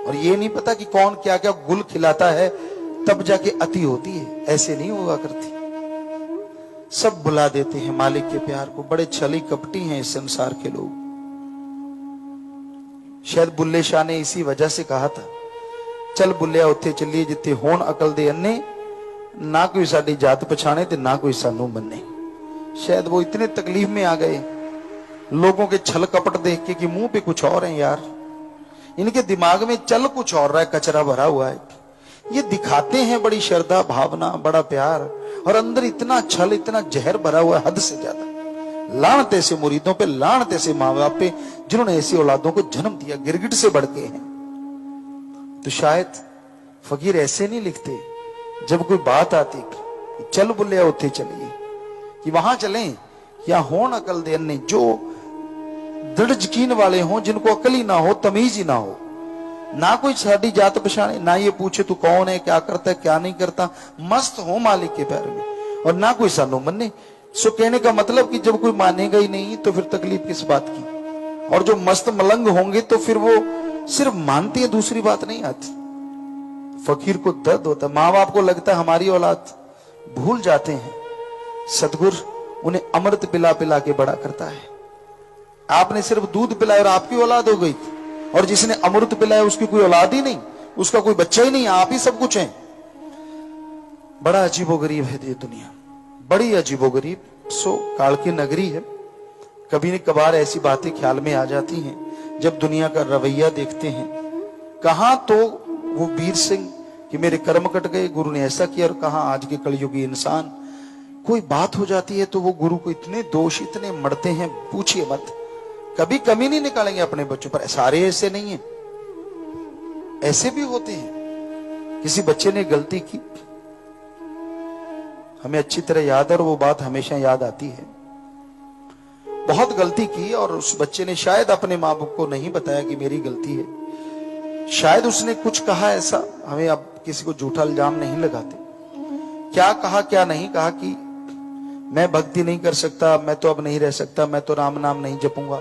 और ये नहीं पता कि कौन क्या क्या गुल खिलाता है, तब जाके अति होती है। ऐसे नहीं होगा करती। सब बुला देते हैं मालिक के प्यार को। बड़े छली कपटी हैं इस संसार के लोग। शायद बुल्ले शाह ने इसी वजह से कहा था, चल बुल्लिया उत्थे चलिए जिथे होण अकल दे अन्ने, ना कोई साडी जात पछाणे ते ना कोई सानू मन्ने। शायद वो इतने तकलीफ में आ गए लोगों के छल कपट देख के कि मुंह पे कुछ और है यार, इनके दिमाग में चल कुछ और रहा है, कचरा भरा हुआ है। ये दिखाते हैं बड़ी श्रद्धा भावना, बड़ा प्यार, और अंदर इतना छल, इतना जहर भरा हुआ है हद से ज्यादा। लानत ऐसे मुरीदों पे, लानत ऐसे माँ बाप पे जिन्होंने ऐसी औलादों को जन्म दिया, गिरगिट से बढ़ के हैं। तो शायद फकीर ऐसे नहीं लिखते जब कोई बात आती चल बुल्लिया उत्थे चलिए, कि वहां चलें या होण अकल दे अन्ने, जो दृढ़ यकीन वाले हों, जिनको अकल ही ना हो, तमीज ही ना हो, ना कोई साडी जात पछाणे, ना ये पूछे तू कौन है, क्या करता है, क्या नहीं करता, मस्त हो मालिक के प्यार में, और ना कोई सानू मन्ने। सो कहने का मतलब कि जब कोई मानेगा ही नहीं तो फिर तकलीफ किस बात की। और जो मस्त मलंग होंगे तो फिर वो सिर्फ मानती है, दूसरी बात नहीं आती। फकीर को दर्द होता है, माँ बाप को लगता है हमारी औलाद, भूल जाते हैं सतगुर उन्हें अमृत पिला पिला के बड़ा करता है। आपने सिर्फ दूध पिलाया और आपकी औलाद हो गई, और जिसने अमृत पिलाया उसकी कोई औलाद ही नहीं, उसका कोई बच्चा ही नहीं, आप ही सब कुछ हैं। बड़ा अजीबोगरीब है ये दुनिया, बड़ी अजीबोगरीब। सो काल की नगरी है। कभी न कभार ऐसी बातें ख्याल में आ जाती हैं जब दुनिया का रवैया देखते हैं। कहां तो वो वीर सिंह कि मेरे कर्म कट गए, गुरु ने ऐसा किया, और कहां आज के कलयुगी इंसान। कोई बात हो जाती है तो वो गुरु को इतने दोष, इतने मरते हैं, पूछिए मत। कभी कमी नहीं निकालेंगे अपने बच्चों पर। सारे ऐसे नहीं है, ऐसे भी होते हैं। किसी बच्चे ने गलती की, हमें अच्छी तरह याद है और वो बात हमेशा याद आती है। बहुत गलती की और उस बच्चे ने शायद अपने माँ बाप को नहीं बताया कि मेरी गलती है। शायद उसने कुछ कहा ऐसा, हमें अब किसी को झूठा इल्जाम नहीं लगाते, क्या कहा क्या नहीं कहा कि मैं भक्ति नहीं कर सकता, मैं तो अब नहीं रह सकता, मैं तो राम नाम नहीं जपूंगा।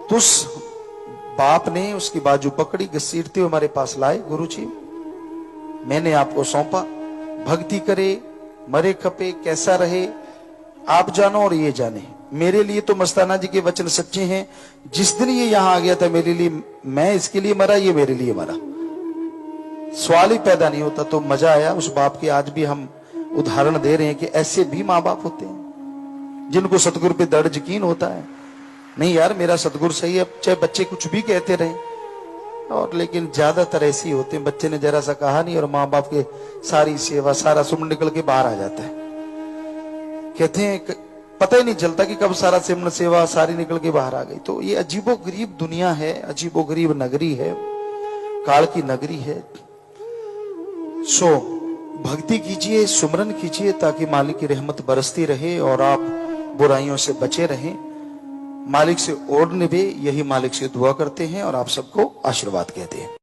तो उस बाप ने उसकी बाजू पकड़ी, घसीटते हुए हमारे पास लाए, गुरुजी मैंने आपको सौंपा, भक्ति करे मरे खपे, कैसा रहे आप जानो और ये जाने। मेरे लिए तो मस्ताना जी के वचन सच्चे हैं। जिस दिन ये यहां आ गया था मेरे लिए, मैं इसके लिए मरा, ये मेरे लिए मरा, सवाल ही पैदा नहीं होता। तो मजा आया उस बाप के। आज भी हम उदाहरण दे रहे हैं कि ऐसे भी माँ बाप होते हैं जिनको सतगुरु पे दृढ़ यकीन होता है, नहीं यार मेरा सतगुरु सही है, चाहे बच्चे कुछ भी कहते रहे। और लेकिन ज्यादातर ऐसे ही होते हैं, बच्चे ने जरा सा कहा नहीं और माँ बाप के सारी सेवा, सारा सुमन निकल के बाहर आ जाता है। कहते हैं पता ही नहीं चलता कि कब सारा सिमरन सेवा सारी निकल के बाहर आ गई। तो ये अजीबोगरीब दुनिया है, अजीबोगरीब नगरी है, काल की नगरी है। सो भक्ति कीजिए, सुमरन कीजिए, ताकि मालिक की रहमत बरसती रहे और आप बुराइयों से बचे रहें, मालिक से ओढ़ निभे। यही मालिक से दुआ करते हैं और आप सबको आशीर्वाद कहते हैं।